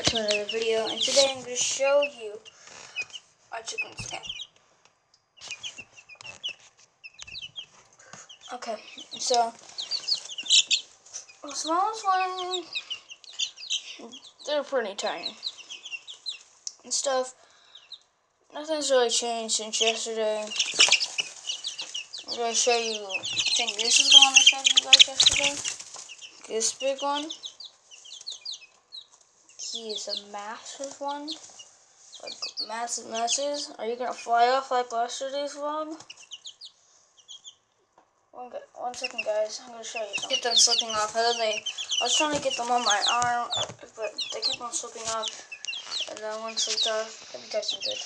back to another video, and today I'm going to show you our chickens again. Okay, so the smallest one, they're pretty tiny and stuff. Nothing's really changed since yesterday. I'm going to show you, I think this is the one I showed you guys yesterday. This big one. He is a massive one. Like massive messes. Are you gonna fly off like yesterday's vlog? One second, guys. I'm gonna show you something. Get them slipping off. I was trying to get them on my arm, but they kept on slipping off. And then one slipped off. Hope you guys enjoyed.